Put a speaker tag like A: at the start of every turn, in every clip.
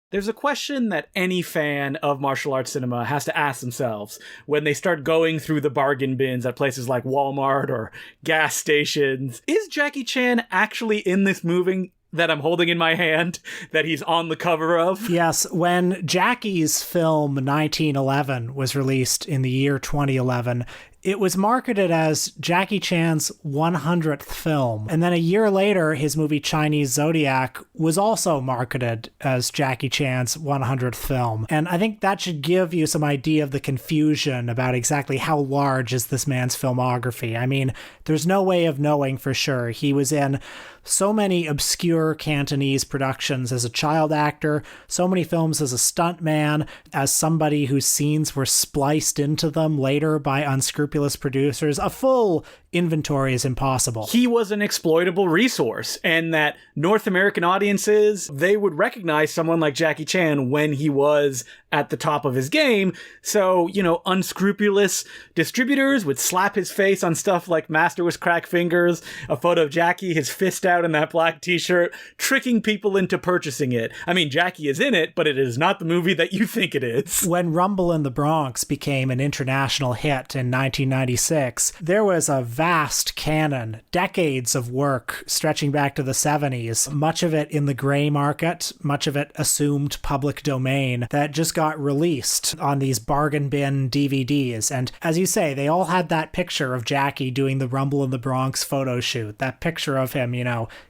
A: There's a question that any fan of martial arts cinema has to ask themselves when they start going through the bargain bins at places like Walmart or gas stations. Is Jackie Chan actually in this movie that I'm holding in my hand, that he's on the cover of?
B: Yes, when Jackie's film 1911 was released in the year 2011, it was marketed as Jackie Chan's 100th film. And then a year later, his movie Chinese Zodiac was also marketed as Jackie Chan's 100th film. And I think that should give you some idea of the confusion about exactly how large is this man's filmography. I mean, there's no way of knowing for sure. He was in so many obscure Cantonese productions as a child actor, so many films as a stuntman, as somebody whose scenes were spliced into them later by unscrupulous producers. A full inventory is impossible.
A: He was an exploitable resource, and that North American audiences, they would recognize someone like Jackie Chan when he was at the top of his game. So, unscrupulous distributors would slap his face on stuff like Master with Crack Fingers, a photo of Jackie, his fist out in that black t-shirt, tricking people into purchasing it. I mean, Jackie is in it, but it is not the movie that you think it is.
B: When Rumble in the Bronx became an international hit in 1996, there was a vast canon, decades of work stretching back to the 70s, much of it in the gray market, much of it assumed public domain, that just got released on these bargain bin DVDs. And as you say, they all had that picture of Jackie doing the Rumble in the Bronx photo shoot, that picture of him,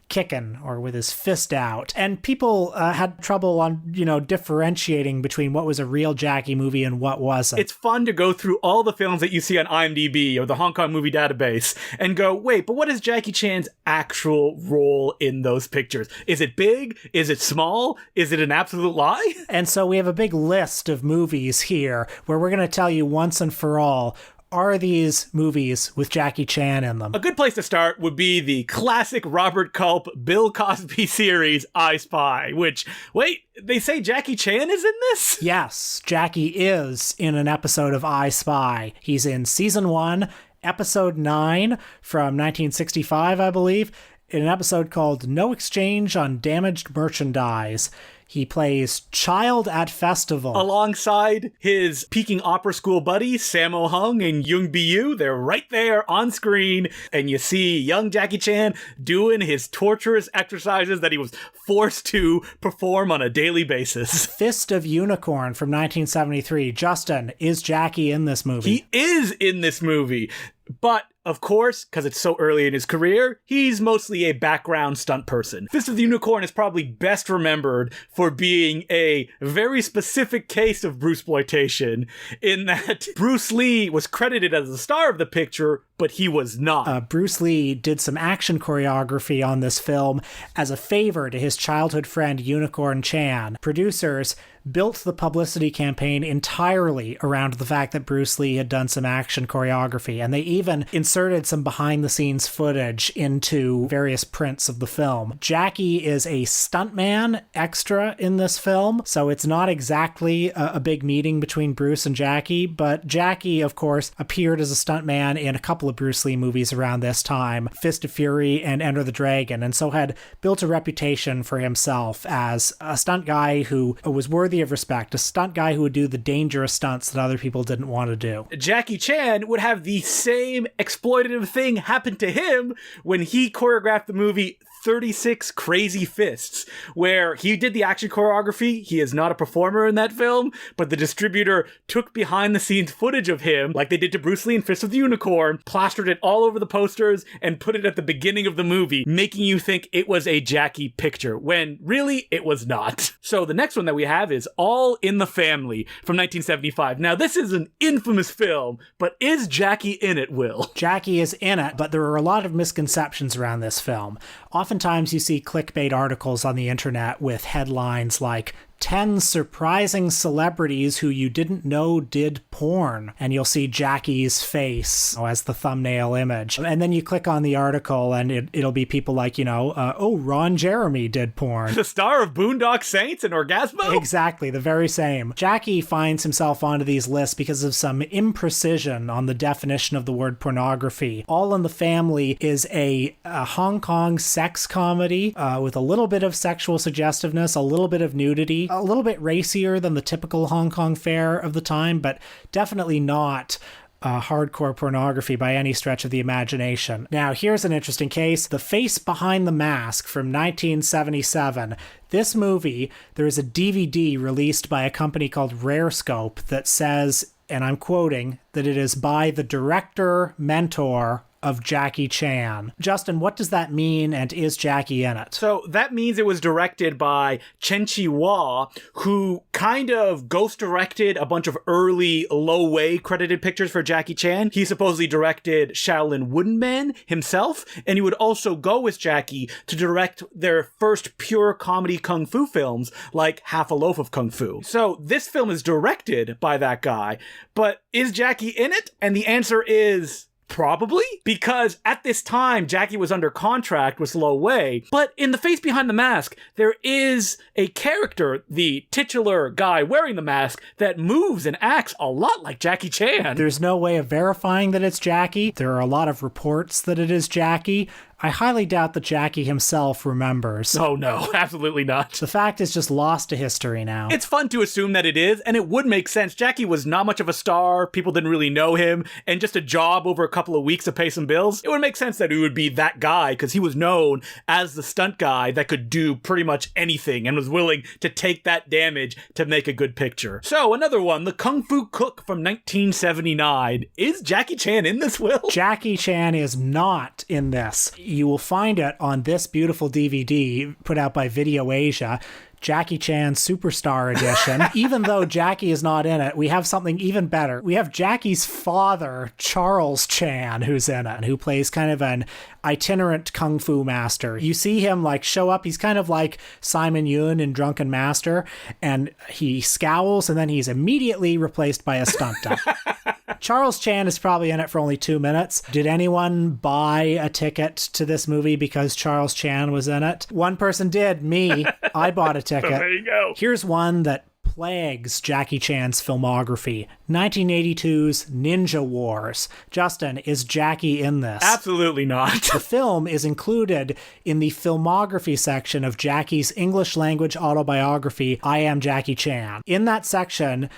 B: kicking or with his fist out. And people had trouble on, differentiating between what was a real Jackie movie and what wasn't.
A: It's fun to go through all the films that you see on IMDb or the Hong Kong Movie Database and go, wait, but what is Jackie Chan's actual role in those pictures? Is it big? Is it small? Is it an absolute lie?
B: And so we have a big list of movies here where we're going to tell you once and for all, are these movies with Jackie Chan in them?
A: A good place to start would be the classic Robert Culp, Bill Cosby series, I Spy, which, wait, they say Jackie Chan is in this?
B: Yes, Jackie is in an episode of I Spy. He's in season 1, episode 9 from 1965, I believe, in an episode called No Exchange on Damaged Merchandise. He plays Child at Festival.
A: Alongside his Peking Opera School buddies, Sammo Hung and Jung Bi-yu. They're right there on screen, and you see young Jackie Chan doing his torturous exercises that he was forced to perform on a daily basis.
B: Fist of Unicorn from 1973. Justin, is Jackie in this movie?
A: He is in this movie. But, of course, because it's so early in his career, he's mostly a background stunt person. Fist of the Unicorn is probably best remembered for being a very specific case of Bruceploitation, in that Bruce Lee was credited as the star of the picture, but he was not.
B: Bruce Lee did some action choreography on this film as a favor to his childhood friend Unicorn Chan. Producers built the publicity campaign entirely around the fact that Bruce Lee had done some action choreography, and they even inserted some behind-the-scenes footage into various prints of the film. Jackie is a stuntman extra in this film, so it's not exactly a big meeting between Bruce and Jackie, but Jackie, of course, appeared as a stuntman in a couple of Bruce Lee movies around this time, Fist of Fury and Enter the Dragon, and so had built a reputation for himself as a stunt guy who was worthy of respect, a stunt guy who would do the dangerous stunts that other people didn't want to do.
A: Jackie Chan would have the same exploitative thing happen to him when he choreographed the movie 36 Crazy Fists, where he did the action choreography. He is not a performer in that film, but the distributor took behind the scenes footage of him, like they did to Bruce Lee in Fist of the Unicorn, plastered it all over the posters, and put it at the beginning of the movie, making you think it was a Jackie picture, when really it was not. So the next one that we have is All in the Family from 1975. Now this is an infamous film, but is Jackie in it, Will?
B: Jackie is in it, but there are a lot of misconceptions around this film. Oftentimes you see clickbait articles on the internet with headlines like 10 surprising celebrities who you didn't know did porn. And you'll see Jackie's face as the thumbnail image. And then you click on the article and it'll be people like, Ron Jeremy did porn.
A: The star of Boondock Saints and Orgasmo?
B: Exactly, the very same. Jackie finds himself onto these lists because of some imprecision on the definition of the word pornography. All in the Family is a Hong Kong sex comedy with a little bit of sexual suggestiveness, a little bit of nudity, movie. A little bit racier than the typical Hong Kong fare of the time, but definitely not hardcore pornography by any stretch of the imagination. Now, here's an interesting case. The Face Behind the Mask from 1977. This movie, there is a DVD released by a company called Rarescope that says, and I'm quoting, that it is by the director mentor of Jackie Chan. Justin, what does that mean, and is Jackie in it?
A: So that means it was directed by Chen Chi-wah, who kind of ghost-directed a bunch of early Lo-Wei credited pictures for Jackie Chan. He supposedly directed Shaolin Wooden Man himself, and he would also go with Jackie to direct their first pure comedy kung fu films, like Half a Loaf of Kung Fu. So this film is directed by that guy, but is Jackie in it? And the answer is probably, because at this time, Jackie was under contract with Lo-Wei. But in The Face Behind the Mask, there is a character, the titular guy wearing the mask, that moves and acts a lot like Jackie Chan.
B: There's no way of verifying that it's Jackie. There are a lot of reports that it is Jackie. I highly doubt that Jackie himself remembers.
A: Oh no, absolutely not.
B: The fact is just lost to history now.
A: It's fun to assume that it is, and it would make sense. Jackie was not much of a star, people didn't really know him, and just a job over a couple of weeks to pay some bills. It would make sense that it would be that guy, because he was known as the stunt guy that could do pretty much anything and was willing to take that damage to make a good picture. So, another one, The Kung Fu Cook from 1979. Is Jackie Chan in this, Will?
B: Jackie Chan is not in this. You will find it on this beautiful DVD put out by Video Asia, Jackie Chan Superstar Edition. Even though Jackie is not in it, we have something even better. We have Jackie's father, Charles Chan, who's in it, who plays kind of an itinerant kung fu master. You see him like show up. He's kind of like Simon Yun in Drunken Master, and he scowls, and then he's immediately replaced by a stunt double. Charles Chan is probably in it for only 2 minutes. Did anyone buy a ticket to this movie because Charles Chan was in it? One person did, me. I bought a ticket.
A: There you go.
B: Here's one that plagues Jackie Chan's filmography. 1982's Ninja Wars. Justin, is Jackie in this?
A: Absolutely not.
B: The film is included in the filmography section of Jackie's English language autobiography, I Am Jackie Chan. In that section,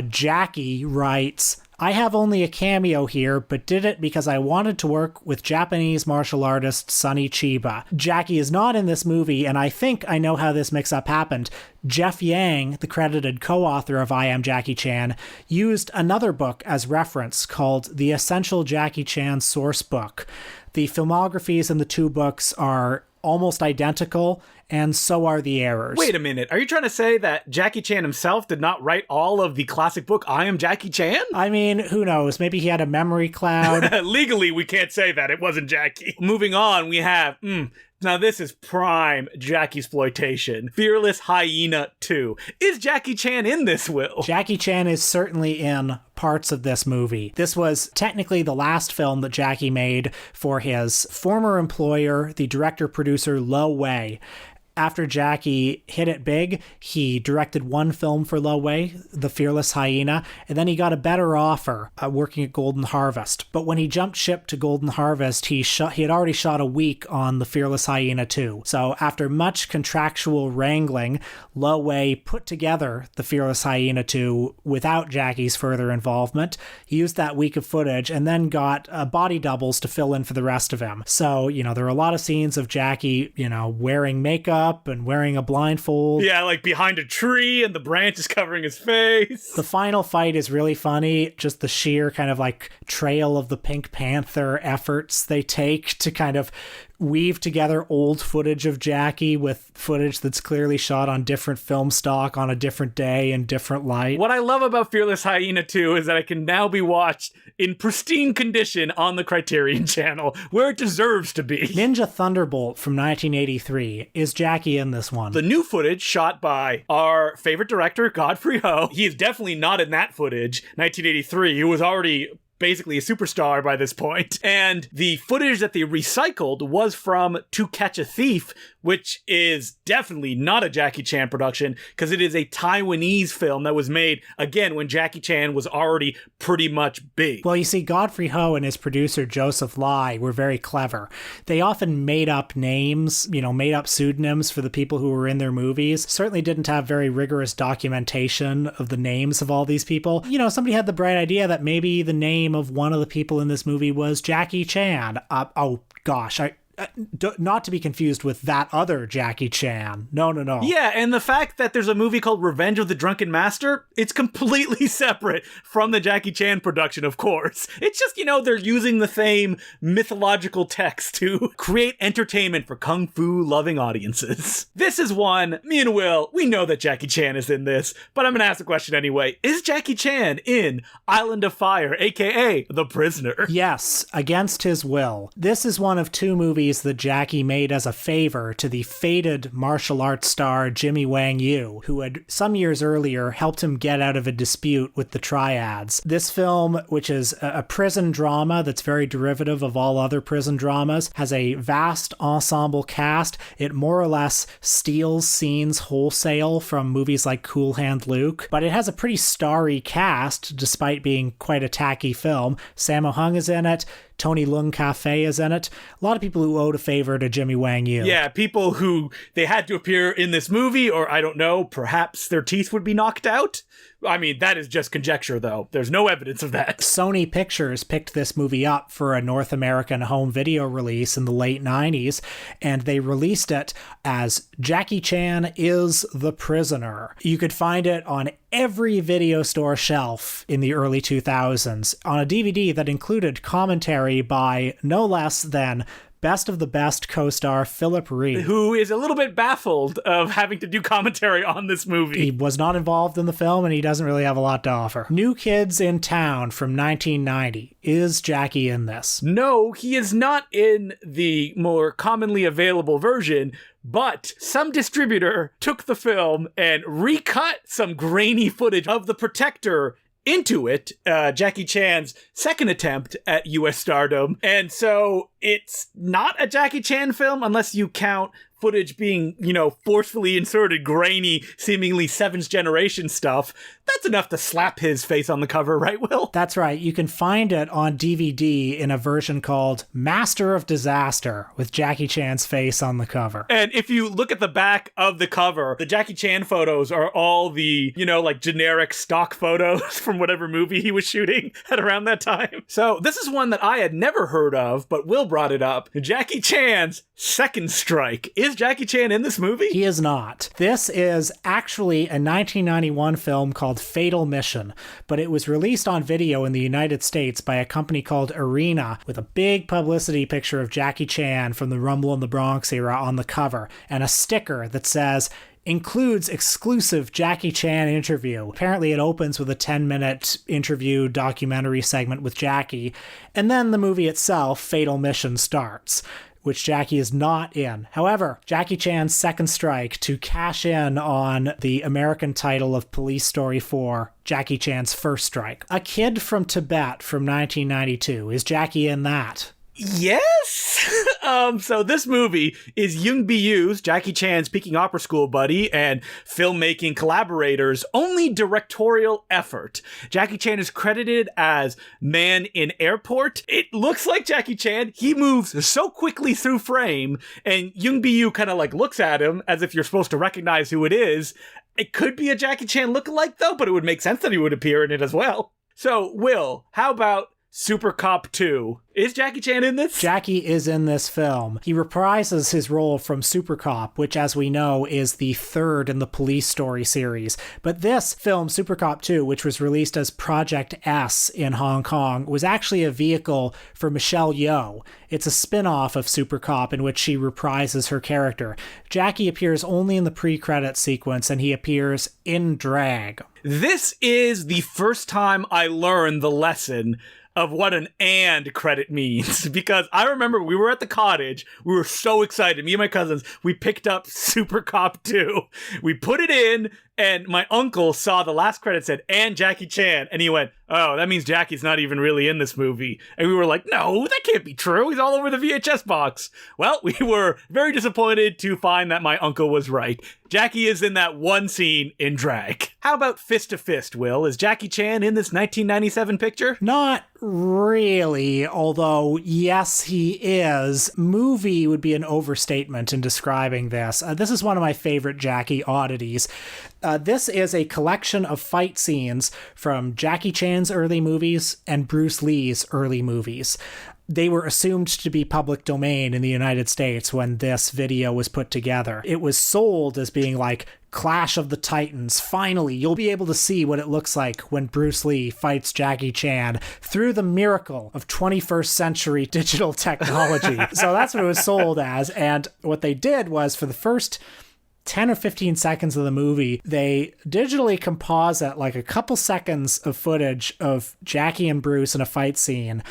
B: Jackie writes, I have only a cameo here, but did it because I wanted to work with Japanese martial artist Sonny Chiba. Jackie is not in this movie, and I think I know how this mix-up happened. Jeff Yang, the credited co-author of I Am Jackie Chan, used another book as reference called The Essential Jackie Chan Source Book. The filmographies in the two books are almost identical, and so are the errors.
A: Wait a minute. Are you trying to say that Jackie Chan himself did not write all of the classic book, I Am Jackie Chan?
B: I mean, who knows? Maybe he had a memory cloud.
A: Legally, we can't say that. It wasn't Jackie. Moving on, we have... Now this is prime Jackie-sploitation. Fearless Hyena 2. Is Jackie Chan in this, Will?
B: Jackie Chan is certainly in parts of this movie. This was technically the last film that Jackie made for his former employer, the director-producer Lo-Wei. After Jackie hit it big, he directed one film for Lo-Wei, The Fearless Hyena, and then he got a better offer working at Golden Harvest. But when he jumped ship to Golden Harvest, he had already shot a week on The Fearless Hyena 2. So after much contractual wrangling, Lo-Wei put together The Fearless Hyena 2 without Jackie's further involvement. He used that week of footage and then got body doubles to fill in for the rest of him. So, there are a lot of scenes of Jackie, wearing makeup and wearing a blindfold.
A: Yeah, like behind a tree and the branch is covering his face.
B: The final fight is really funny. Just the sheer kind of like trail of the Pink Panther efforts they take to kind of weave together old footage of Jackie with footage that's clearly shot on different film stock on a different day and different light.
A: What I love about Fearless Hyena 2 is that it can now be watched in pristine condition on the Criterion Channel, where it deserves to be.
B: Ninja Thunderbolt from 1983. Is Jackie in this one?
A: The new footage shot by our favorite director, Godfrey Ho. He is definitely not in that footage. 1983, he was already basically a superstar by this point. And the footage that they recycled was from To Catch a Thief, which is definitely not a Jackie Chan production, because it is a Taiwanese film that was made, again, when Jackie Chan was already pretty much big.
B: Well, you see, Godfrey Ho and his producer Joseph Lai were very clever. They often made up names, made up pseudonyms for the people who were in their movies. Certainly didn't have very rigorous documentation of the names of all these people. Somebody had the bright idea that maybe the name of one of the people in this movie was Jackie Chan. Not to be confused with that other Jackie Chan. No.
A: Yeah, and the fact that there's a movie called Revenge of the Drunken Master, it's completely separate from the Jackie Chan production, of course. It's just, they're using the same mythological text to create entertainment for kung fu loving audiences. This is one, me and Will, we know that Jackie Chan is in this, but I'm gonna ask the question anyway. Is Jackie Chan in Island of Fire, aka The Prisoner?
B: Yes, against his will. This is one of two movies that Jackie made as a favor to the fated martial arts star Jimmy Wang Yu, who had some years earlier helped him get out of a dispute with the Triads. This film, which is a prison drama that's very derivative of all other prison dramas, has a vast ensemble cast. It more or less steals scenes wholesale from movies like Cool Hand Luke, but it has a pretty starry cast despite being quite a tacky film. Sammo Hung is in it. Tony Leung Cafe is in it. A lot of people who owed a favor to Jimmy Wang Yu.
A: Yeah, people who they had to appear in this movie, or I don't know, perhaps their teeth would be knocked out. I mean, that is just conjecture, though. There's no evidence of that.
B: Sony Pictures picked this movie up for a North American home video release in the late 90s, and they released it as Jackie Chan is the Prisoner. You could find it on every video store shelf in the early 2000s on a DVD that included commentary by no less than Best of the Best co-star Philip Reed,
A: who is a little bit baffled of having to do commentary on this movie.
B: He was not involved in the film, and he doesn't really have a lot to offer. New Kids in Town from 1990. Is Jackie in this?
A: No, he is not in the more commonly available version, but some distributor took the film and recut some grainy footage of The Protector into it, Jackie Chan's second attempt at US stardom. And so it's not a Jackie Chan film unless you count footage being, forcefully inserted, grainy, seemingly seventh generation stuff. That's enough to slap his face on the cover, right, Will?
B: That's right. You can find it on DVD in a version called Master of Disaster with Jackie Chan's face on the cover.
A: And if you look at the back of the cover, the Jackie Chan photos are all the, generic stock photos from whatever movie he was shooting at around that time. So this is one that I had never heard of, but Will brought it up. Jackie Chan's Second Strike. Is Jackie Chan in this movie?
B: He is not. This is actually a 1991 film called Fatal Mission, but it was released on video in the United States by a company called Arena with a big publicity picture of Jackie Chan from the Rumble in the Bronx era on the cover and a sticker that says, includes exclusive Jackie Chan interview. Apparently it opens with a 10-minute interview documentary segment with Jackie, and then the movie itself, Fatal Mission, starts, which Jackie is not in. However, Jackie Chan's Second Strike to cash in on the American title of Police Story 4, Jackie Chan's First Strike. A Kid from Tibet from 1992. Is Jackie in that?
A: Yes! So this movie is Young Bi-Yu's, Jackie Chan's Peking Opera School buddy and filmmaking collaborator's only directorial effort. Jackie Chan is credited as Man in Airport. It looks like Jackie Chan. He moves so quickly through frame, and Young Bi-Yu kind of looks at him as if you're supposed to recognize who it is. It could be a Jackie Chan lookalike though, but it would make sense that he would appear in it as well. So, Will, how about Super Cop 2? Is Jackie Chan in this?
B: Jackie is in this film. He reprises his role from Super Cop, which, as we know, is the third in the Police Story series. But this film, Super Cop 2, which was released as Project S in Hong Kong, was actually a vehicle for Michelle Yeoh. It's a spin-off of Super Cop in which she reprises her character. Jackie appears only in the pre-credit sequence, and he appears in drag.
A: This is the first time I learned the lesson of what an and credit means, because I remember we were at the cottage, we were so excited, me and my cousins, we picked up Super Cop 2, we put it in, and my uncle saw the last credit said, and Jackie Chan, and he went, oh, that means Jackie's not even really in this movie. And we were like, no, that can't be true. He's all over the VHS box. Well, we were very disappointed to find that my uncle was right. Jackie is in that one scene in drag. How about Fist to Fist, Will? Is Jackie Chan in this 1997 picture?
B: Not really, although yes, he is. Movie would be an overstatement in describing this. This is one of my favorite Jackie oddities. This is a collection of fight scenes from Jackie Chan's early movies and Bruce Lee's early movies. They were assumed to be public domain in the United States when this video was put together. It was sold as being like Clash of the Titans. Finally, you'll be able to see what it looks like when Bruce Lee fights Jackie Chan through the miracle of 21st century digital technology. So that's what it was sold as. And what they did was, for the first 10 or 15 seconds of the movie, they digitally composite like a couple seconds of footage of Jackie and Bruce in a fight scene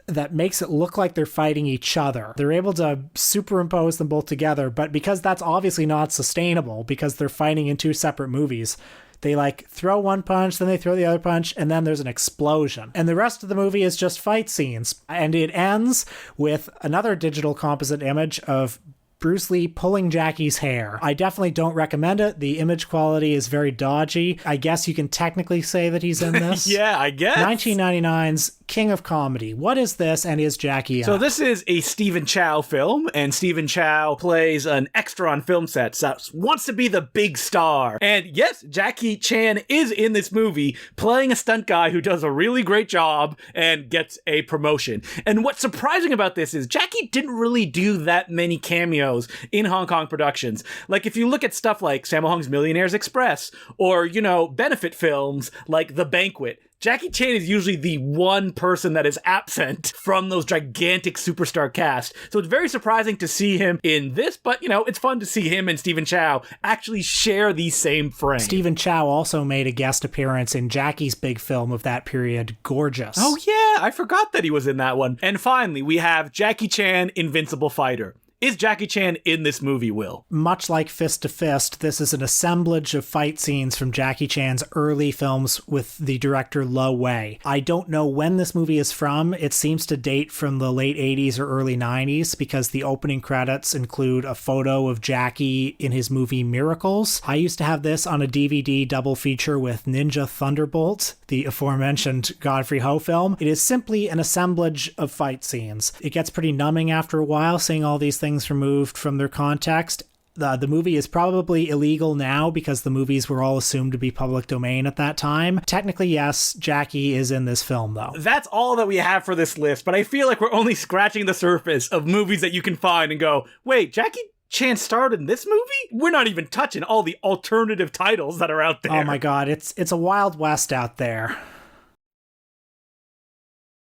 B: that makes it look like they're fighting each other. They're able to superimpose them both together, but because that's obviously not sustainable, because they're fighting in two separate movies, they like throw one punch, then they throw the other punch, and then there's an explosion. And the rest of the movie is just fight scenes. And it ends with another digital composite image of Bruce Lee pulling Jackie's hair. I definitely don't recommend it. The image quality is very dodgy. I guess you can technically say that he's in this.
A: Yeah, I guess.
B: 1999's King of Comedy. What is this, and is Jackie in?
A: So this is a Stephen Chow film, and Stephen Chow plays an extra on film sets that wants to be the big star. And yes, Jackie Chan is in this movie playing a stunt guy who does a really great job and gets a promotion. And what's surprising about this is Jackie didn't really do that many cameos in Hong Kong productions. Like, if you look at stuff like Sammo Hung's Millionaire's Express, or, you know, benefit films like The Banquet, Jackie Chan is usually the one person that is absent from those gigantic superstar cast. So it's very surprising to see him in this, but, you know, it's fun to see him and Stephen Chow actually share the same frame.
B: Stephen Chow also made a guest appearance in Jackie's big film of that period, Gorgeous.
A: Oh yeah, I forgot that he was in that one. And finally, we have Jackie Chan, Invincible Fighter. Is Jackie Chan in this movie, Will?
B: Much like Fist to Fist, this is an assemblage of fight scenes from Jackie Chan's early films with the director Lo Wei. I don't know when this movie is from. It seems to date from the late 80s or early 90s because the opening credits include a photo of Jackie in his movie Miracles. I used to have this on a DVD double feature with Ninja Thunderbolt, the aforementioned Godfrey Ho film. It is simply an assemblage of fight scenes. It gets pretty numbing after a while, seeing all these things removed from their context. The movie is probably illegal now because the movies were all assumed to be public domain at that time. Technically, yes, Jackie is in this film, though.
A: That's all that we have for this list, but I feel like we're only scratching the surface of movies that you can find and go, wait, Jackie Chan starred in this movie? We're not even touching all the alternative titles that are out there.
B: Oh my god, it's a Wild West out there.